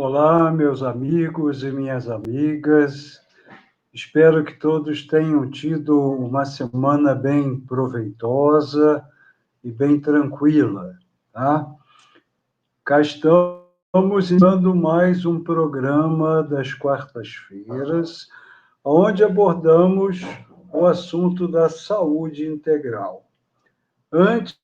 Olá, meus amigos e minhas amigas. Espero que todos tenham tido uma semana bem proveitosa e bem tranquila, tá? Cá estamos iniciando mais um programa das quartas-feiras, onde abordamos o assunto da saúde integral. Antes,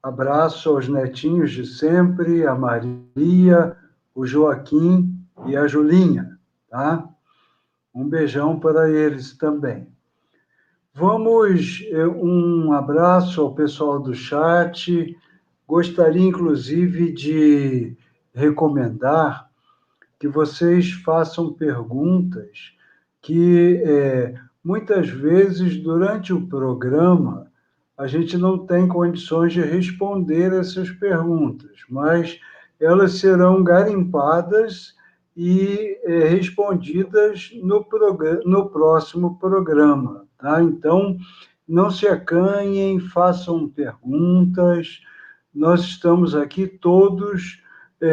abraço aos netinhos de sempre, a Maria, o Joaquim e a Julinha, tá? Um beijão para eles também. Um abraço ao pessoal do chat. Gostaria, inclusive, de recomendar que vocês façam perguntas que, muitas vezes, durante o programa, a gente não tem condições de responder essas perguntas, mas elas serão garimpadas e respondidas no próximo programa, tá? Então, não se acanhem, façam perguntas. Nós estamos aqui todos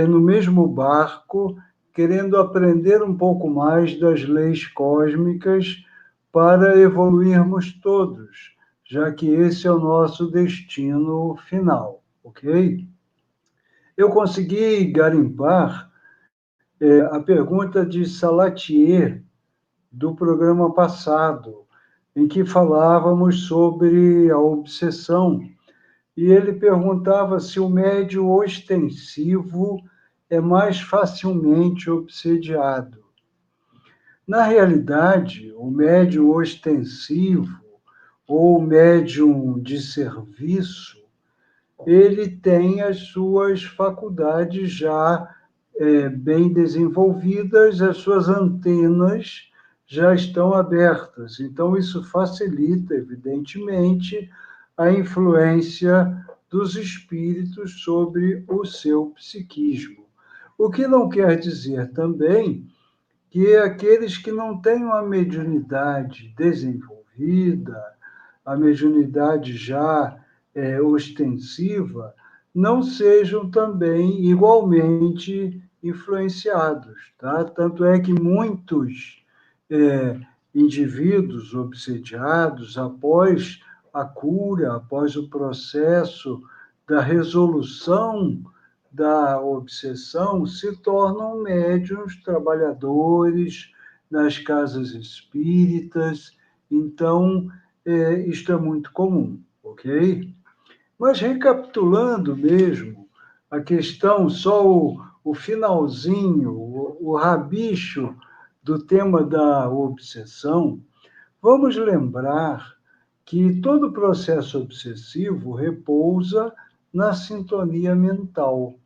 no mesmo barco, querendo aprender um pouco mais das leis cósmicas para evoluirmos todos, já que esse é o nosso destino final, ok? Eu consegui garimpar a pergunta de Salatier do programa passado, em que falávamos sobre a obsessão, e ele perguntava se o médio ostensivo é mais facilmente obsediado. Na realidade, o médium ostensivo ou médium de serviço, ele tem as suas faculdades já bem desenvolvidas, as suas antenas já estão abertas. Então, isso facilita, evidentemente, a influência dos espíritos sobre o seu psiquismo. O que não quer dizer também que aqueles que não têm uma mediunidade desenvolvida, a mediunidade já ostensiva, não sejam também igualmente influenciados, tá? Tanto é que muitos indivíduos obsediados, após a cura, após o processo da resolução da obsessão, se tornam médiuns trabalhadores nas casas espíritas. Então, isto é muito comum, ok? Mas recapitulando mesmo a questão, só o finalzinho, o rabicho do tema da obsessão, vamos lembrar que todo processo obsessivo repousa na sintonia mental.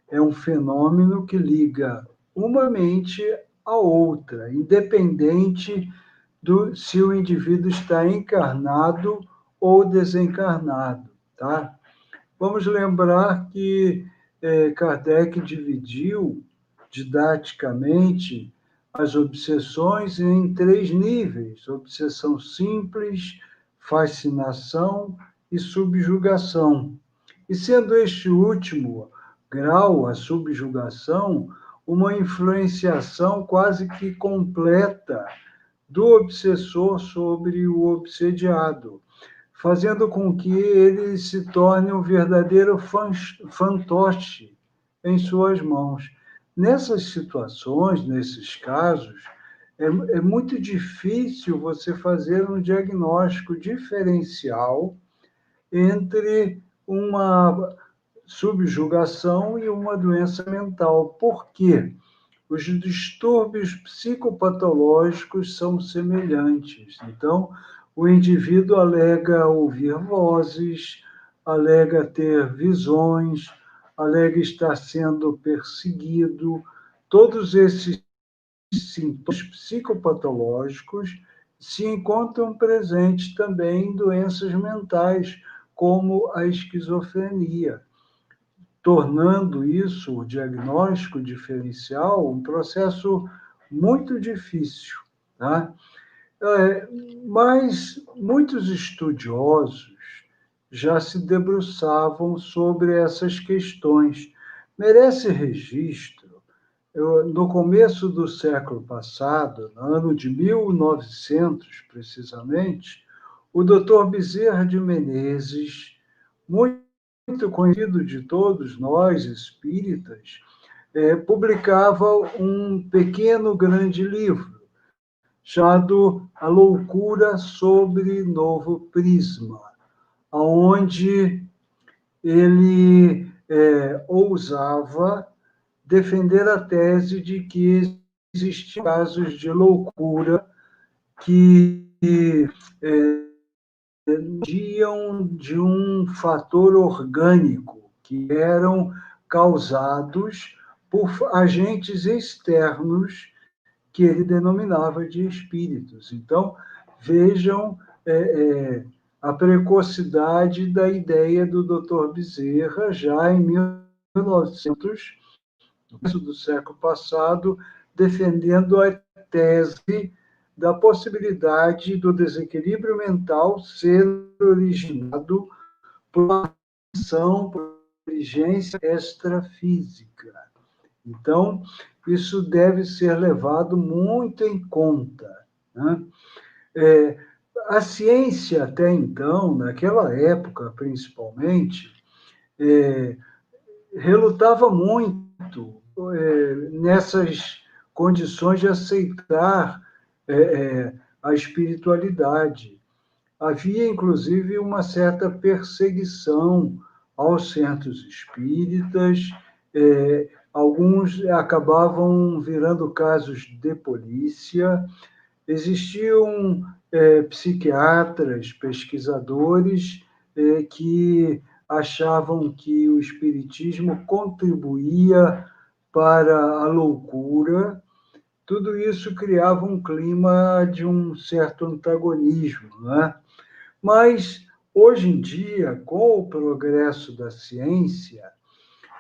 É um fenômeno que liga uma mente à outra, independente se o indivíduo está encarnado ou desencarnado, tá? Vamos lembrar que Kardec dividiu didaticamente as obsessões em 3 níveis: obsessão simples, fascinação e subjugação. E sendo este último grau, a subjugação, uma influenciação quase que completa do obsessor sobre o obsediado, fazendo com que ele se torne um verdadeiro fantoche em suas mãos. Nessas situações, nesses casos, é muito difícil você fazer um diagnóstico diferencial entre uma subjugação e uma doença mental. Por quê? Os distúrbios psicopatológicos são semelhantes. Então, o indivíduo alega ouvir vozes, alega ter visões, alega estar sendo perseguido. Todos esses sintomas psicopatológicos se encontram presentes também em doenças mentais, como a esquizofrenia, tornando isso, o diagnóstico diferencial, um processo muito difícil, tá? Mas muitos estudiosos já se debruçavam sobre essas questões, Merece registro, no começo do século passado, no ano de 1900, precisamente, o Dr. Bezerra de Menezes, muito conhecido de todos nós espíritas, publicava um pequeno grande livro chamado A Loucura sobre Novo Prisma, onde ele ousava defender a tese de que existiam casos de loucura que dependiam de um fator orgânico, que eram causados por agentes externos que ele denominava de espíritos. Então, vejam a precocidade da ideia do Dr. Bezerra, já em 1900, no começo do século passado, defendendo a tese da possibilidade do desequilíbrio mental ser originado por uma ação, por inteligência extrafísica. Então, isso deve ser levado muito em conta, né? A ciência, até então, naquela época principalmente, relutava muito nessas condições de aceitar a espiritualidade. Havia, inclusive, uma certa perseguição aos centros espíritas, alguns acabavam virando casos de polícia, existiam psiquiatras, pesquisadores que achavam que o espiritismo contribuía para a loucura. Tudo isso criava um clima de um certo antagonismo, né? Mas, hoje em dia, com o progresso da ciência,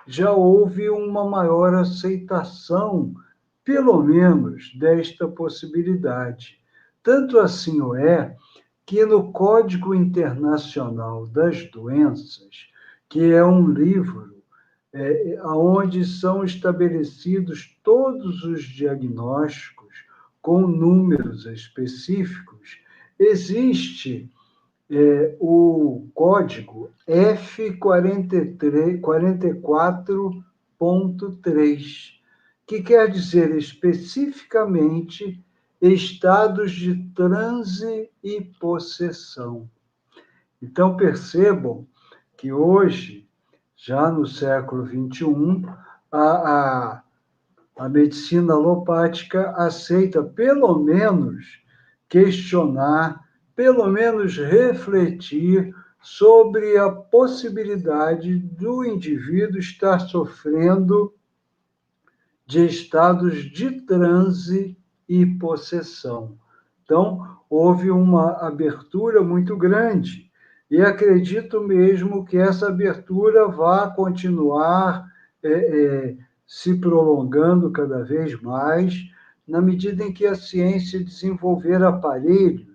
já houve uma maior aceitação, pelo menos, desta possibilidade. Tanto assim o é que no Código Internacional das Doenças, que é um livro onde são estabelecidos todos os diagnósticos com números específicos, existe o código F44.3, que quer dizer especificamente estados de transe e possessão. Então, percebam que hoje, já no século XXI, a medicina alopática aceita, pelo menos, questionar, pelo menos refletir sobre a possibilidade do indivíduo estar sofrendo de estados de transe e possessão. Então, houve uma abertura muito grande, e acredito mesmo que essa abertura vá continuar se prolongando cada vez mais, na medida em que a ciência desenvolver aparelhos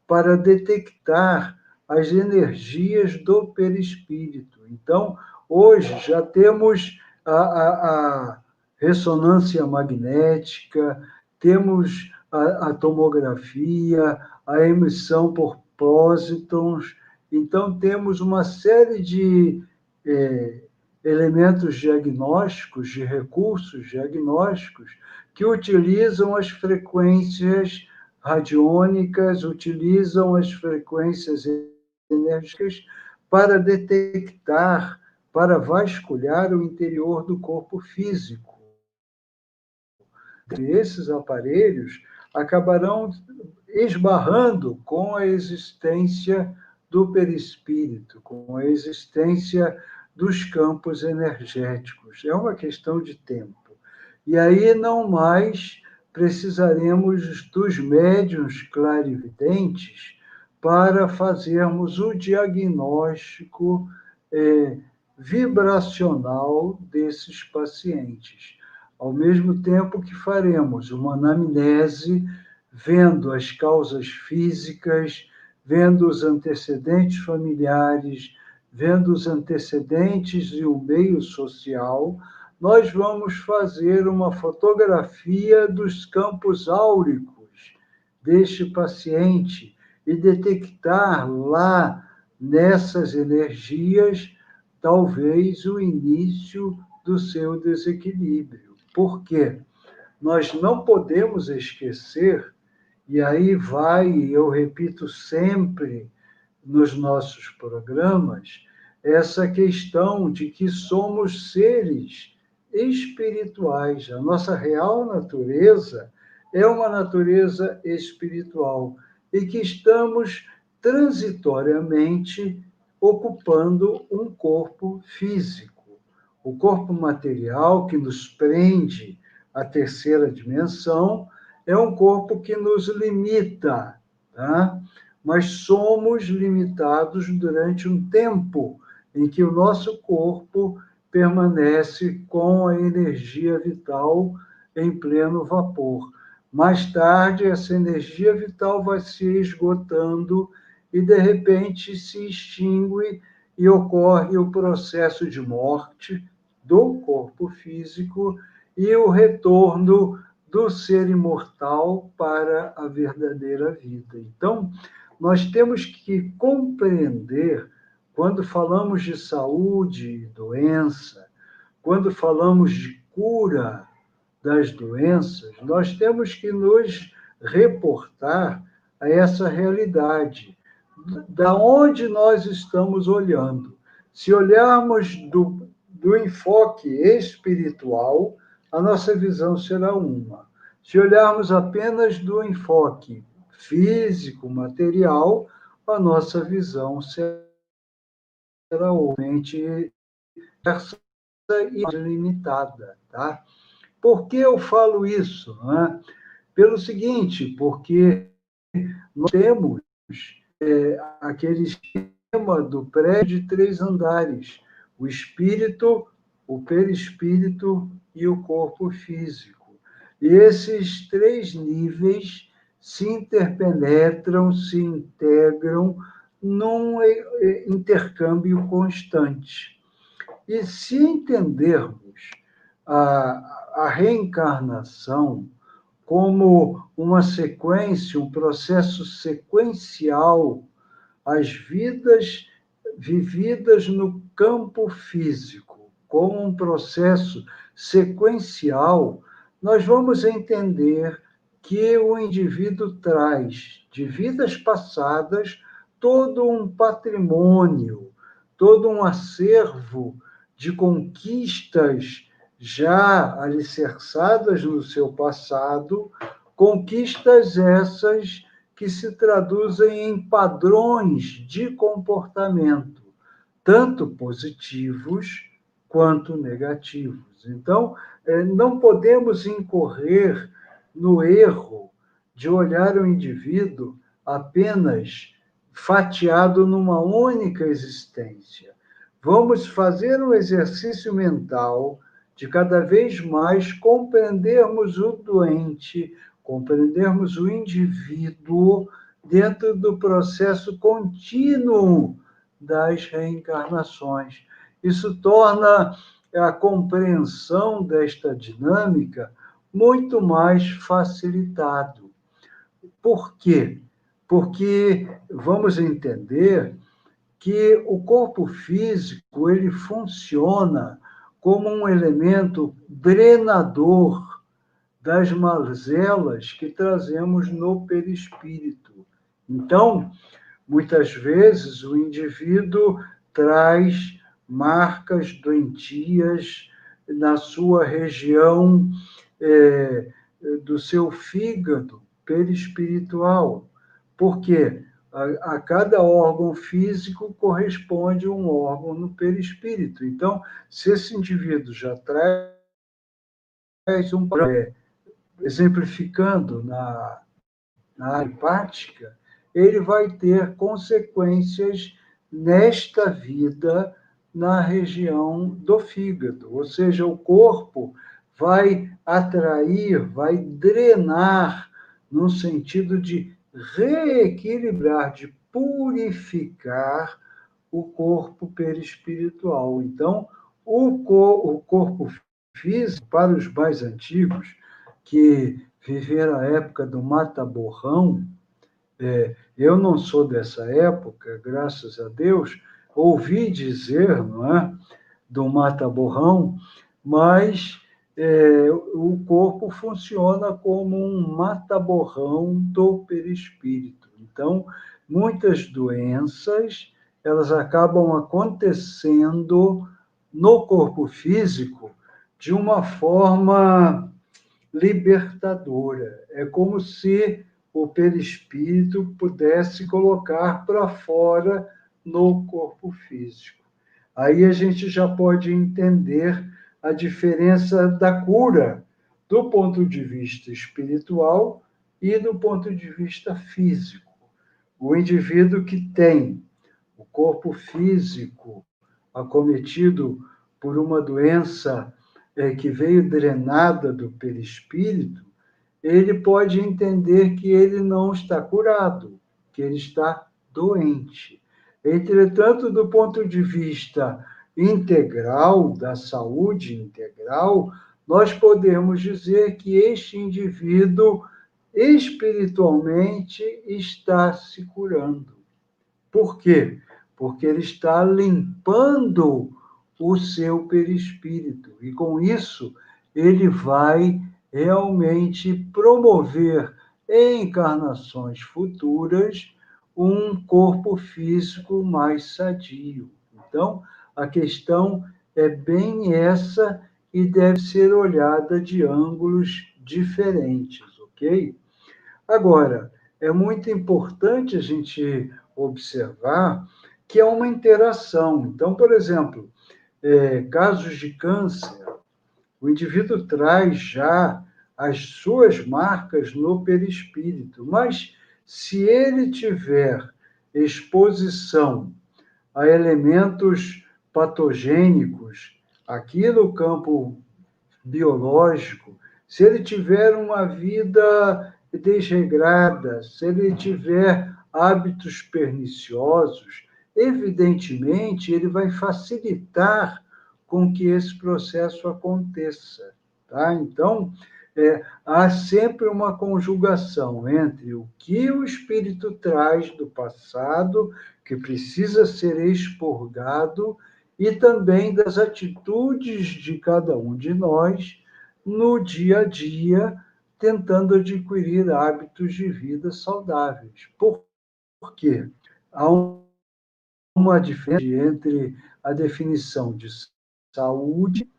para detectar as energias do perispírito. Então, hoje já temos a ressonância magnética, temos a tomografia, a emissão por pósitons. Então, temos uma série de elementos diagnósticos, de recursos diagnósticos, que utilizam as frequências radiônicas, utilizam as frequências enérgicas para detectar, para vasculhar o interior do corpo físico. Esses aparelhos acabarão esbarrando com a existência do perispírito, com a existência dos campos energéticos. É uma questão de tempo. E aí não mais precisaremos dos médiuns clarividentes para fazermos o diagnóstico vibracional desses pacientes. Ao mesmo tempo que faremos uma anamnese, vendo as causas físicas, vendo os antecedentes familiares, vendo os antecedentes e o meio social, nós vamos fazer uma fotografia dos campos áuricos deste paciente e detectar lá nessas energias talvez o início do seu desequilíbrio. Por quê? Nós não podemos esquecer, e aí vai, eu repito sempre nos nossos programas, essa questão de que somos seres espirituais. A nossa real natureza é uma natureza espiritual e que estamos transitoriamente ocupando um corpo físico. O corpo material que nos prende à terceira dimensão é um corpo que nos limita, tá? Mas somos limitados durante um tempo em que o nosso corpo permanece com a energia vital em pleno vapor. Mais tarde, essa energia vital vai se esgotando e, de repente, se extingue e ocorre o processo de morte do corpo físico e o retorno do ser imortal para a verdadeira vida. Então, nós temos que compreender, quando falamos de saúde e doença, quando falamos de cura das doenças, nós temos que nos reportar a essa realidade, da onde nós estamos olhando. Se olharmos do enfoque espiritual, a nossa visão será uma. Se olharmos apenas do enfoque físico, material, a nossa visão será realmente e limitada, tá? Por que eu falo isso? Né? Pelo seguinte, porque nós temos aquele esquema do prédio de 3 andares, o espírito, o perispírito e o corpo físico. E esses 3 níveis se interpenetram, se integram num intercâmbio constante. E se entendermos a reencarnação como uma sequência, um processo sequencial, as vidas vividas no campo físico, como um processo sequencial, nós vamos entender que o indivíduo traz de vidas passadas todo um patrimônio, todo um acervo de conquistas já alicerçadas no seu passado, conquistas essas que se traduzem em padrões de comportamento, tanto positivos quanto negativos. Então, não podemos incorrer no erro de olhar o indivíduo apenas fatiado numa única existência. Vamos fazer um exercício mental de cada vez mais compreendermos o doente, compreendermos o indivíduo dentro do processo contínuo das reencarnações. Isso torna a compreensão desta dinâmica muito mais facilitado. Por quê? Porque vamos entender que o corpo físico ele funciona como um elemento drenador das mazelas que trazemos no perispírito. Então, muitas vezes o indivíduo traz marcas doentias na sua região do seu fígado perispiritual. Por quê? A cada órgão físico corresponde um órgão no perispírito. Então, se esse indivíduo já traz um exemplificando na área hepática, ele vai ter consequências nesta vida na região do fígado, ou seja, o corpo vai atrair, vai drenar no sentido de reequilibrar, de purificar o corpo perispiritual. Então, o corpo físico, para os mais antigos, que viveram a época do mata-borrão, eu não sou dessa época, graças a Deus, ouvi dizer, não é, do mata-borrão, mas o corpo funciona como um mata-borrão do perispírito. Então, muitas doenças, elas acabam acontecendo no corpo físico de uma forma libertadora. É como se o perispírito pudesse colocar para fora no corpo físico. Aí a gente já pode entender a diferença da cura do ponto de vista espiritual e do ponto de vista físico. O indivíduo que tem o corpo físico acometido por uma doença que veio drenada do perispírito, ele pode entender que ele não está curado, que ele está doente. Entretanto, do ponto de vista integral, da saúde integral, nós podemos dizer que este indivíduo espiritualmente está se curando. Por quê? Porque ele está limpando o seu perispírito. E com isso, ele vai realmente promover em encarnações futuras um corpo físico mais sadio. Então, a questão é bem essa e deve ser olhada de ângulos diferentes, ok? Agora, é muito importante a gente observar que é uma interação. Então, por exemplo, casos de câncer, o indivíduo traz já as suas marcas no perispírito, mas se ele tiver exposição a elementos patogênicos aqui no campo biológico, se ele tiver uma vida desregrada, se ele tiver hábitos perniciosos, evidentemente ele vai facilitar com que esse processo aconteça. Tá? Então, há sempre uma conjugação entre o que o espírito traz do passado, que precisa ser expurgado, e também das atitudes de cada um de nós no dia a dia, tentando adquirir hábitos de vida saudáveis. Por quê? Há uma diferença entre a definição de saúde,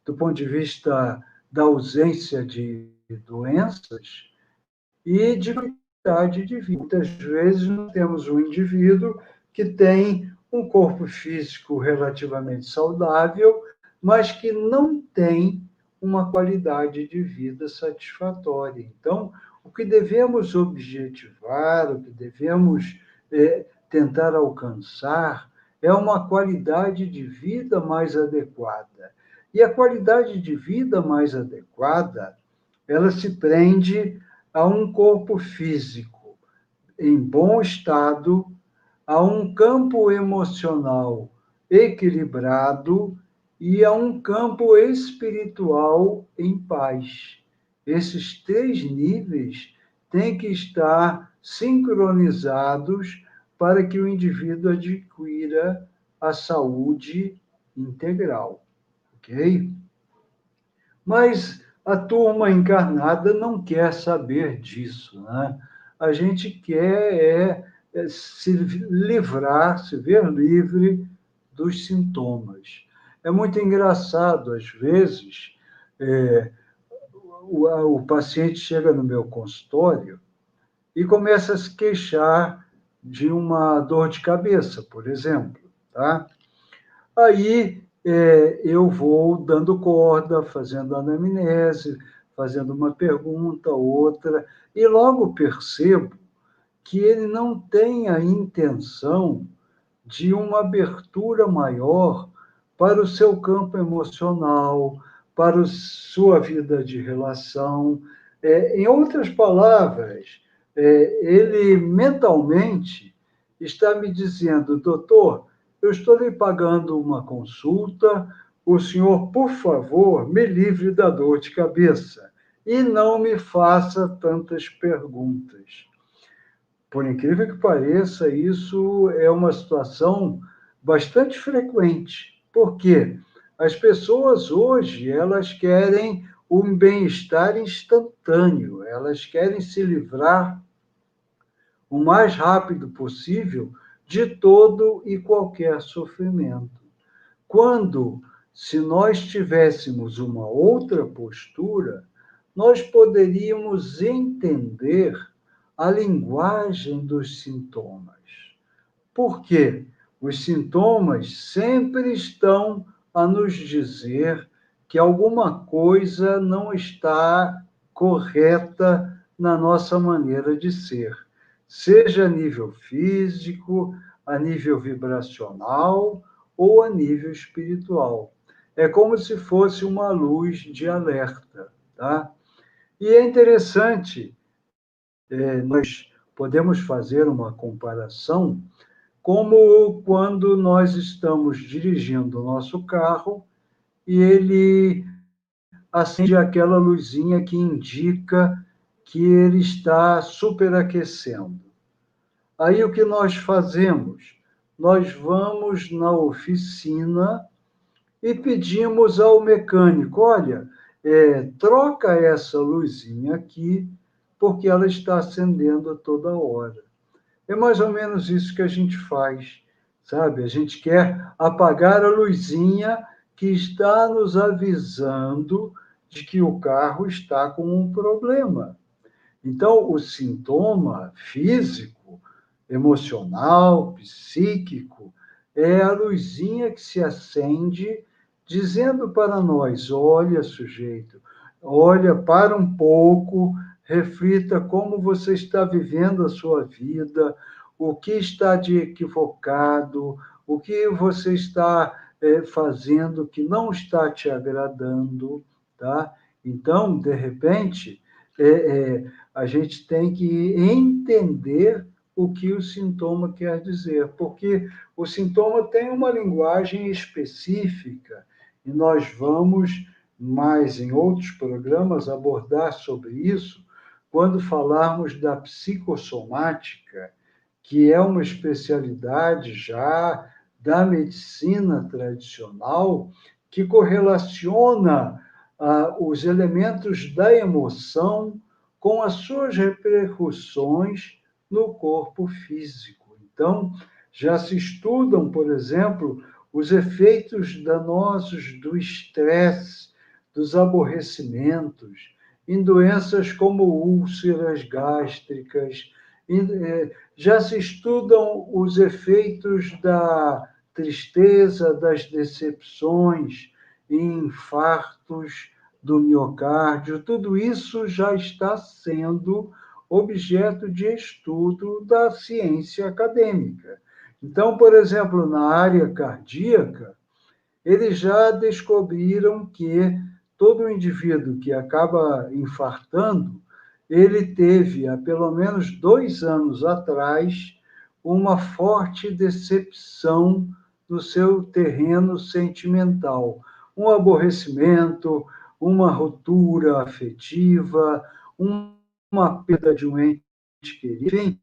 do ponto de vista da ausência de doenças, e de qualidade de vida. Muitas vezes nós temos um indivíduo que tem um corpo físico relativamente saudável, mas que não tem uma qualidade de vida satisfatória. Então, o que devemos objetivar, o que devemos tentar alcançar, é uma qualidade de vida mais adequada. E a qualidade de vida mais adequada, ela se prende a um corpo físico em bom estado, a um campo emocional equilibrado e a um campo espiritual em paz. Esses três níveis têm que estar sincronizados para que o indivíduo adquira a saúde integral, ok? Mas a turma encarnada não quer saber disso, né? A gente quer se livrar, se ver livre dos sintomas. É muito engraçado, às vezes, o paciente chega no meu consultório e começa a se queixar de uma dor de cabeça, por exemplo, tá? Aí eu vou dando corda, fazendo anamnese, fazendo uma pergunta, outra, e logo percebo que ele não tem a intenção de uma abertura maior para o seu campo emocional, para a sua vida de relação. Em outras palavras, ele mentalmente está me dizendo, doutor, eu estou lhe pagando uma consulta, o senhor, por favor, me livre da dor de cabeça e não me faça tantas perguntas. Por incrível que pareça, isso é uma situação bastante frequente. Por quê? As pessoas hoje, elas querem um bem-estar instantâneo, elas querem se livrar o mais rápido possível de todo e qualquer sofrimento. Quando, se nós tivéssemos uma outra postura, nós poderíamos entender a linguagem dos sintomas. Por quê? Os sintomas sempre estão a nos dizer que alguma coisa não está correta na nossa maneira de ser, seja a nível físico, a nível vibracional ou a nível espiritual. É como se fosse uma luz de alerta, tá? E é interessante, nós podemos fazer uma comparação como quando nós estamos dirigindo o nosso carro e ele acende aquela luzinha que indica que ele está superaquecendo. Aí o que nós fazemos? Nós vamos na oficina e pedimos ao mecânico: olha, troca essa luzinha aqui, porque ela está acendendo a toda hora. É mais ou menos isso que a gente faz, sabe? A gente quer apagar a luzinha que está nos avisando de que o carro está com um problema. Então, o sintoma físico, emocional, psíquico, é a luzinha que se acende dizendo para nós: olha, sujeito, olha, para um pouco, reflita como você está vivendo a sua vida, o que está de equivocado, o que você está fazendo que não está te agradando, tá? Então, de repente, a gente tem que entender o que o sintoma quer dizer, porque o sintoma tem uma linguagem específica e nós vamos, mais em outros programas, abordar sobre isso quando falarmos da psicossomática, que é uma especialidade já da medicina tradicional que correlaciona os elementos da emoção com as suas repercussões no corpo físico. Então, já se estudam, por exemplo, os efeitos danosos do estresse, dos aborrecimentos, em doenças como úlceras gástricas, já se estudam os efeitos da tristeza, das decepções, em infartos do miocárdio, tudo isso já está sendo objeto de estudo da ciência acadêmica. Então, por exemplo, na área cardíaca, eles já descobriram que todo indivíduo que acaba infartando, ele teve, há pelo menos 2 anos atrás, uma forte decepção no seu terreno sentimental, um aborrecimento, uma ruptura afetiva, uma perda de um ente querido, enfim,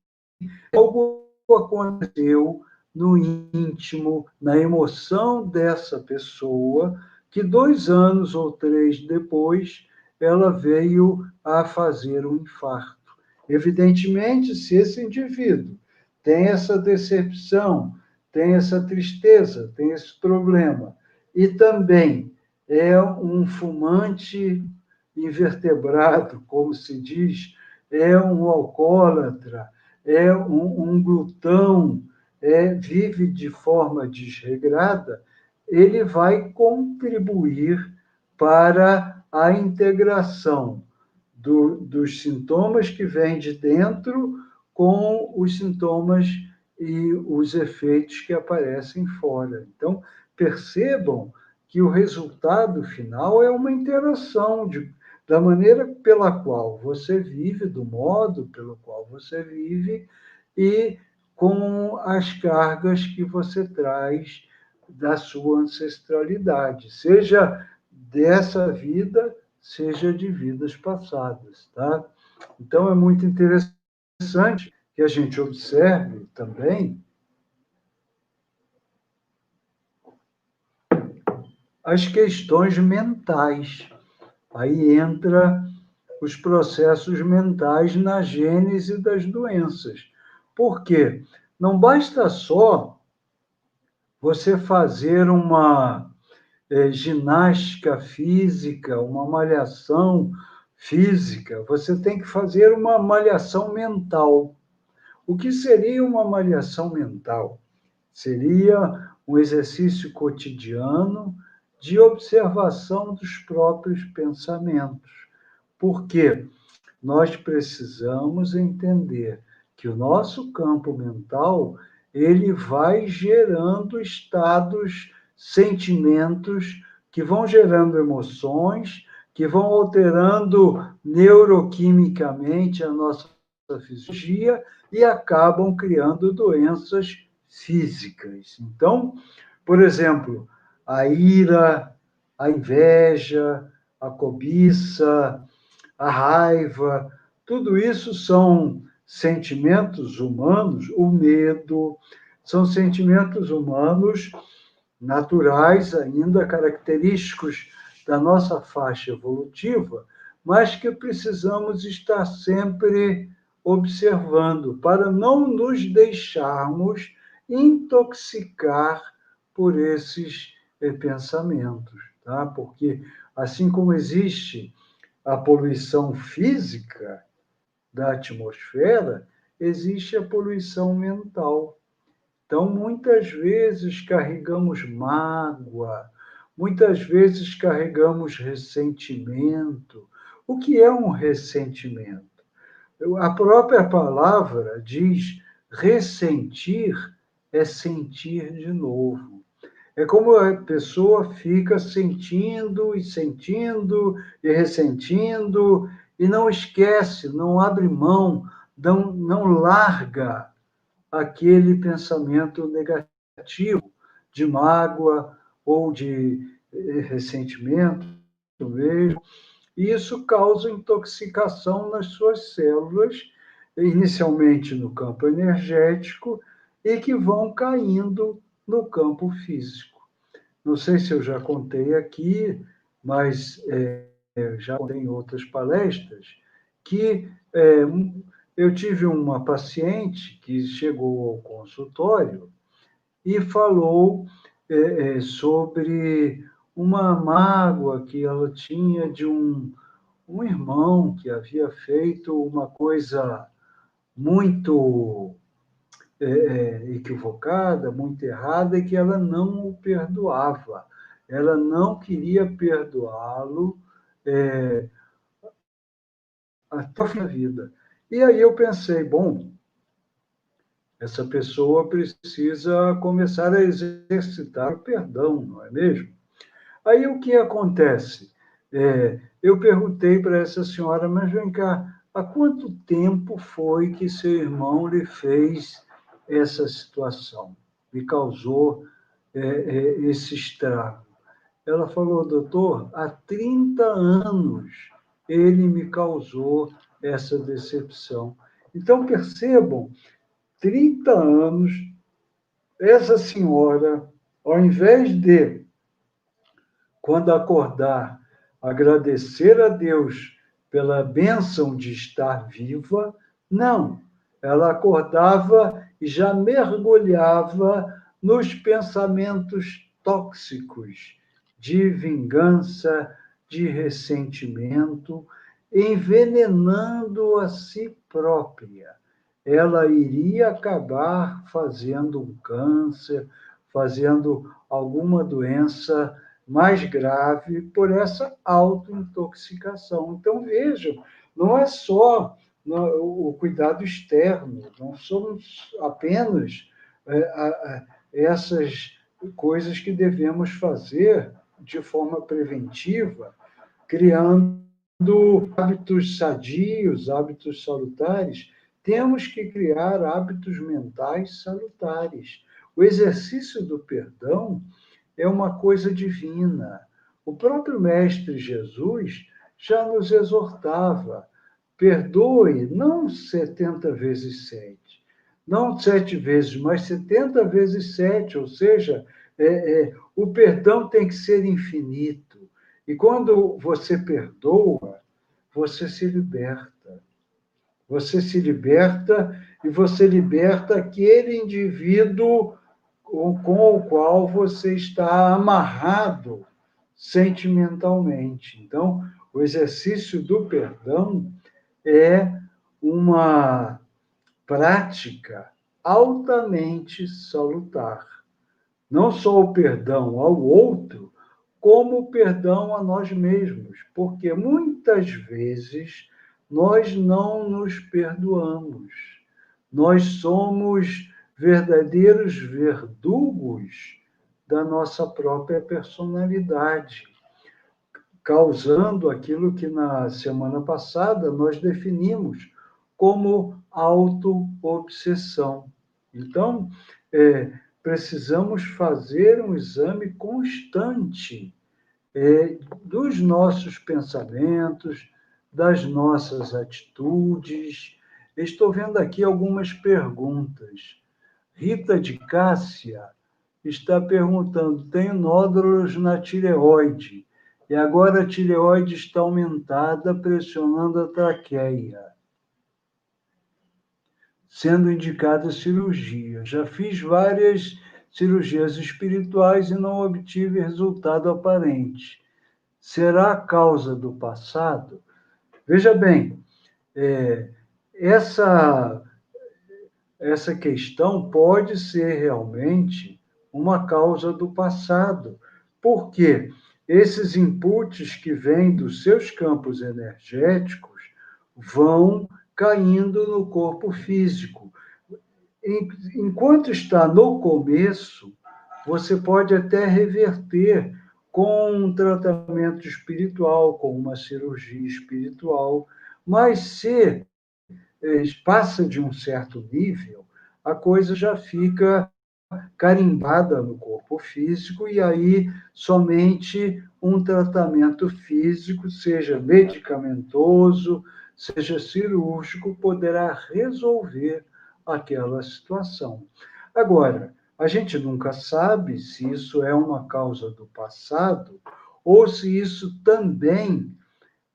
algo aconteceu no íntimo, na emoção dessa pessoa, que 2 anos ou 3 depois ela veio a fazer um infarto. Evidentemente, se esse indivíduo tem essa decepção, tem essa tristeza, tem esse problema, e também é um fumante invertebrado, como se diz, é um alcoólatra, é um glutão, vive de forma desregrada, ele vai contribuir para a integração dos sintomas que vêm de dentro com os sintomas e os efeitos que aparecem fora. Então, percebam que o resultado final é uma interação da maneira pela qual você vive, do modo pelo qual você vive, e com as cargas que você traz da sua ancestralidade, seja dessa vida, seja de vidas passadas, tá? Então, é muito interessante que a gente observe também as questões mentais. Aí entra os processos mentais na gênese das doenças. Por quê? Não basta só você fazer uma ginástica física, uma malhação física, você tem que fazer uma malhação mental. O que seria uma malhação mental? Seria um exercício cotidiano de observação dos próprios pensamentos. Por quê? Nós precisamos entender que o nosso campo mental ele vai gerando estados, sentimentos que vão gerando emoções, que vão alterando neuroquimicamente a nossa fisiologia e acabam criando doenças físicas. Então, por exemplo, a ira, a inveja, a cobiça, a raiva, tudo isso são sentimentos humanos, o medo, são sentimentos humanos naturais, ainda característicos da nossa faixa evolutiva, mas que precisamos estar sempre observando para não nos deixarmos intoxicar por esses pensamentos, tá? Porque assim como existe a poluição física da atmosfera, existe a poluição mental. Então, muitas vezes carregamos mágoa, muitas vezes carregamos ressentimento. O que é um ressentimento? A própria palavra diz ressentir é sentir de novo. É como a pessoa fica sentindo e ressentindo e não esquece, não abre mão, não larga aquele pensamento negativo de mágoa ou de ressentimento mesmo. E isso causa intoxicação nas suas células, inicialmente no campo energético, e que vão caindo no campo físico. Não sei se eu já contei aqui, mas já contei em outras palestras, que eu tive uma paciente que chegou ao consultório e falou sobre uma mágoa que ela tinha de um irmão que havia feito uma coisa muito equivocada, muito errada, e que ela não o perdoava. Ela não queria perdoá-lo até o fim da vida. E aí eu pensei, bom, essa pessoa precisa começar a exercitar o perdão, não é mesmo? Aí o que acontece? Eu perguntei para essa senhora, mas vem cá, há quanto tempo foi que seu irmão lhe fez essa situação? Me causou esse estrago. Ela falou, doutor, há 30 anos ele me causou essa decepção. Então, percebam, 30 anos, essa senhora, ao invés de, quando acordar, agradecer a Deus pela bênção de estar viva, não. Ela acordava e já mergulhava nos pensamentos tóxicos de vingança, de ressentimento, envenenando a si própria. Ela iria acabar fazendo um câncer, fazendo alguma doença mais grave por essa autointoxicação. Então, vejam, não é só o cuidado externo, não somos apenas essas coisas que devemos fazer de forma preventiva, criando hábitos sadios, hábitos salutares, temos que criar hábitos mentais salutares. O exercício do perdão é uma coisa divina. O próprio Mestre Jesus já nos exortava: perdoe não 70 vezes 7, não 7 vezes, mas 70 vezes 7, ou seja, o perdão tem que ser infinito. E quando você perdoa, você se liberta. Você se liberta e você liberta aquele indivíduo com o qual você está amarrado sentimentalmente. Então, o exercício do perdão é uma prática altamente salutar. Não só o perdão ao outro, como o perdão a nós mesmos, porque muitas vezes nós não nos perdoamos. Nós somos verdadeiros verdugos da nossa própria personalidade, causando aquilo que na semana passada nós definimos como auto-obsessão. Então, precisamos fazer um exame constante dos nossos pensamentos, das nossas atitudes. Estou vendo aqui algumas perguntas. Rita de Cássia está perguntando: tenho nódulos na tireoide e agora a tireoide está aumentada, pressionando a traqueia, sendo indicada cirurgia. Já fiz várias cirurgias espirituais e não obtive resultado aparente. Será a causa do passado? Veja bem, essa questão pode ser realmente uma causa do passado. Por quê? Esses inputs que vêm dos seus campos energéticos vão caindo no corpo físico. Enquanto está no começo, você pode até reverter com um tratamento espiritual, com uma cirurgia espiritual, mas se passa de um certo nível, a coisa já fica carimbada no corpo físico, e aí somente um tratamento físico, seja medicamentoso, seja cirúrgico, poderá resolver aquela situação. Agora, a gente nunca sabe se isso é uma causa do passado ou se isso também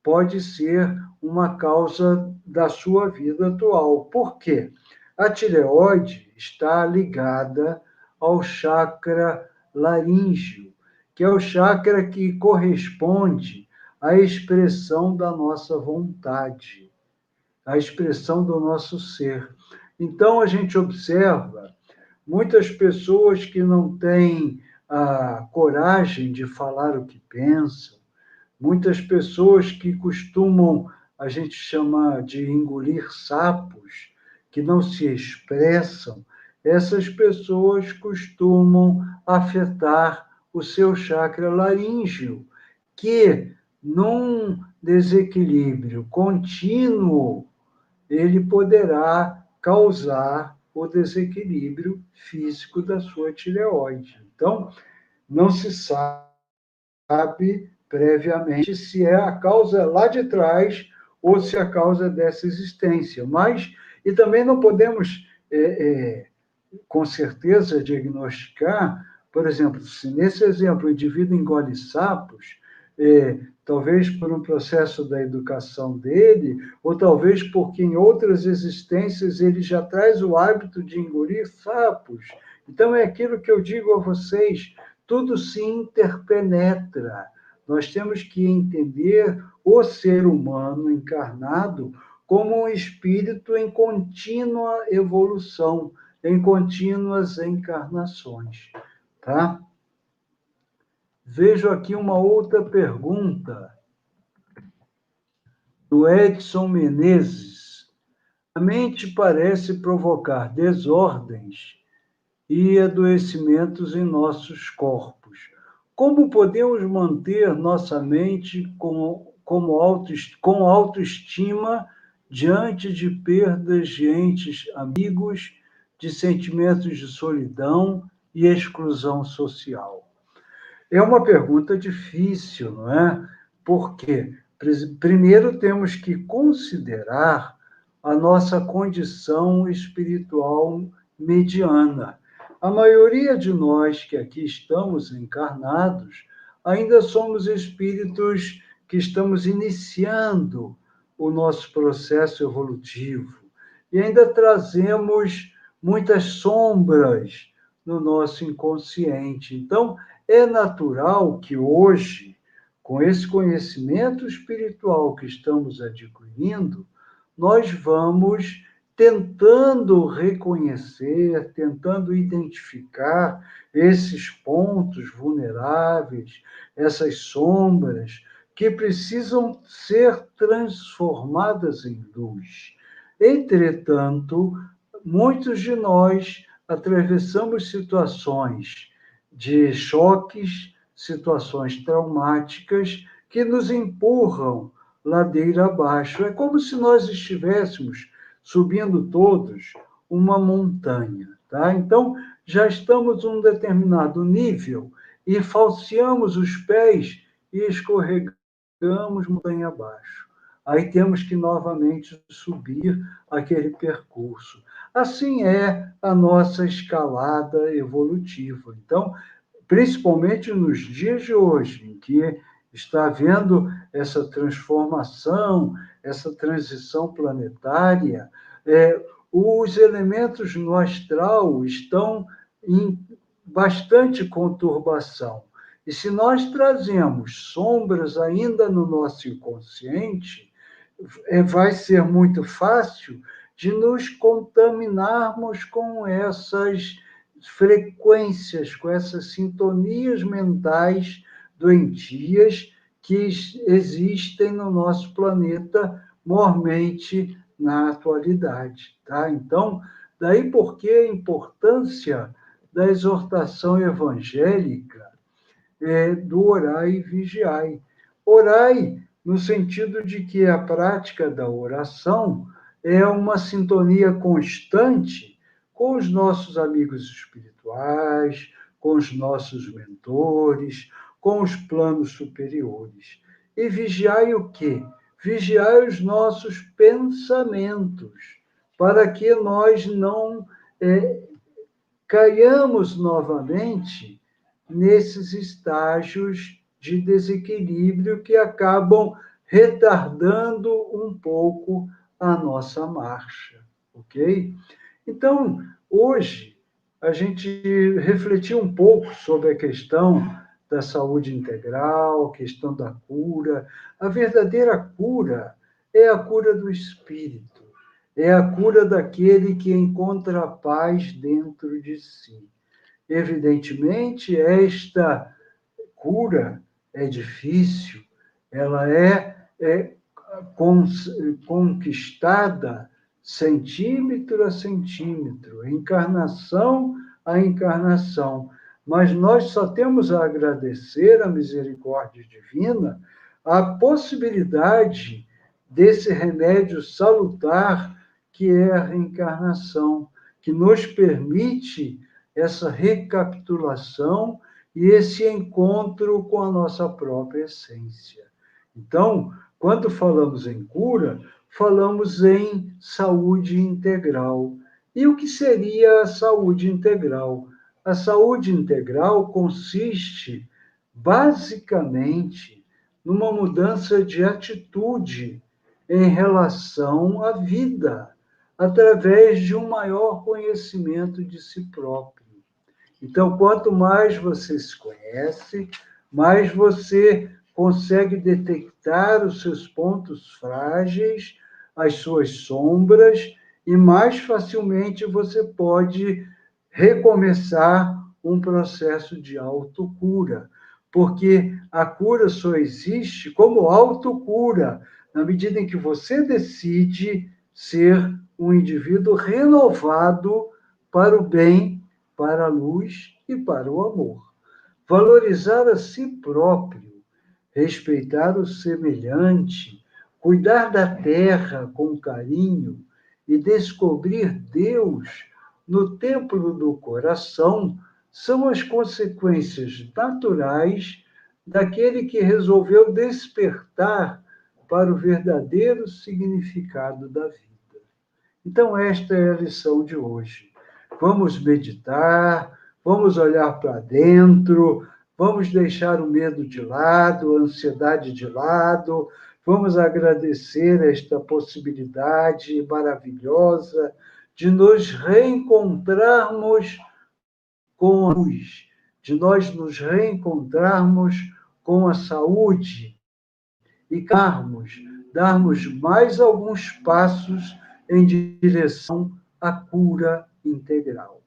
pode ser uma causa da sua vida atual. Por quê? A tireoide está ligada ao chakra laríngeo, que é o chakra que corresponde à expressão da nossa vontade, à expressão do nosso ser. Então, a gente observa muitas pessoas que não têm a coragem de falar o que pensam, muitas pessoas que costumam, a gente chama de engolir sapos, que não se expressam, essas pessoas costumam afetar o seu chakra laríngeo, que num desequilíbrio contínuo, ele poderá causar o desequilíbrio físico da sua tireoide. Então, não se sabe previamente se é a causa lá de trás ou se é a causa dessa existência. Mas, e também não podemos, com certeza, diagnosticar, por exemplo, se nesse exemplo o indivíduo engole sapos, talvez por um processo da educação dele, ou talvez porque em outras existências ele já traz o hábito de engolir sapos. Então, é aquilo que eu digo a vocês, tudo se interpenetra. Nós temos que entender o ser humano encarnado como um espírito em contínua evolução, em contínuas encarnações, tá? Vejo aqui uma outra pergunta do Edson Menezes. A mente parece provocar desordens e adoecimentos em nossos corpos. Como podemos manter nossa mente com autoestima diante de perdas de entes amigos, de sentimentos de solidão e exclusão social? É uma pergunta difícil, não é? Porque, primeiro, temos que considerar a nossa condição espiritual mediana. A maioria de nós que aqui estamos encarnados ainda somos espíritos que estamos iniciando o nosso processo evolutivo e ainda trazemos muitas sombras no nosso inconsciente. Então, é natural que hoje, com esse conhecimento espiritual que estamos adquirindo, nós vamos tentando reconhecer, tentando identificar esses pontos vulneráveis, essas sombras que precisam ser transformadas em luz. Entretanto, muitos de nós atravessamos situações de choques, situações traumáticas que nos empurram ladeira abaixo. É como se nós estivéssemos subindo todos uma montanha, tá? Então, já estamos num determinado nível e falseamos os pés e escorregamos montanha abaixo. Aí temos que novamente subir aquele percurso. Assim é a nossa escalada evolutiva. Então, principalmente nos dias de hoje, em que está havendo essa transformação, essa transição planetária, os elementos no astral estão em bastante conturbação. E se nós trazemos sombras ainda no nosso inconsciente, vai ser muito fácil de nos contaminarmos com essas frequências, com essas sintonias mentais doentias que existem no nosso planeta mormente na atualidade, tá? Então, daí porque a importância da exortação evangélica do orai e vigiai. Orai no sentido de que a prática da oração é uma sintonia constante com os nossos amigos espirituais, com os nossos mentores, com os planos superiores. E vigiai o quê? Vigiai os nossos pensamentos, para que nós não caiamos novamente nesses estágios de desequilíbrio que acabam retardando um pouco a nossa marcha, ok? Então, hoje, a gente refletiu um pouco sobre a questão da saúde integral, a questão da cura. A verdadeira cura é a cura do espírito, é a cura daquele que encontra a paz dentro de si. Evidentemente, esta cura é difícil, ela é conquistada centímetro a centímetro, encarnação a encarnação. Mas nós só temos a agradecer à misericórdia divina a possibilidade desse remédio salutar que é a reencarnação, que nos permite essa recapitulação e esse encontro com a nossa própria essência. Então, quando falamos em cura, falamos em saúde integral. E o que seria a saúde integral? A saúde integral consiste, basicamente, numa mudança de atitude em relação à vida, através de um maior conhecimento de si próprio. Então, quanto mais você se conhece, mais você consegue detectar os seus pontos frágeis, as suas sombras, e mais facilmente você pode recomeçar um processo de autocura. Porque a cura só existe como autocura, na medida em que você decide ser um indivíduo renovado para o bem, para a luz e para o amor. Valorizar a si próprio, respeitar o semelhante, Cuidar da terra com carinho e descobrir Deus no templo do coração são as consequências naturais daquele que resolveu despertar para o verdadeiro significado da vida. Então, esta é a lição de hoje. Vamos meditar, vamos olhar para dentro, vamos deixar o medo de lado, a ansiedade de lado, vamos agradecer esta possibilidade maravilhosa de nos reencontrarmos com a luz, de nós nos reencontrarmos com a saúde e darmos mais alguns passos em direção à cura integral.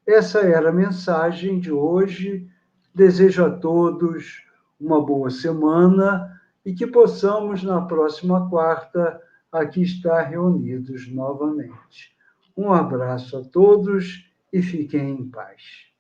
Essa era a mensagem de hoje. Desejo a todos uma boa semana e que possamos, na próxima quarta, aqui estar reunidos novamente. Um abraço a todos e fiquem em paz.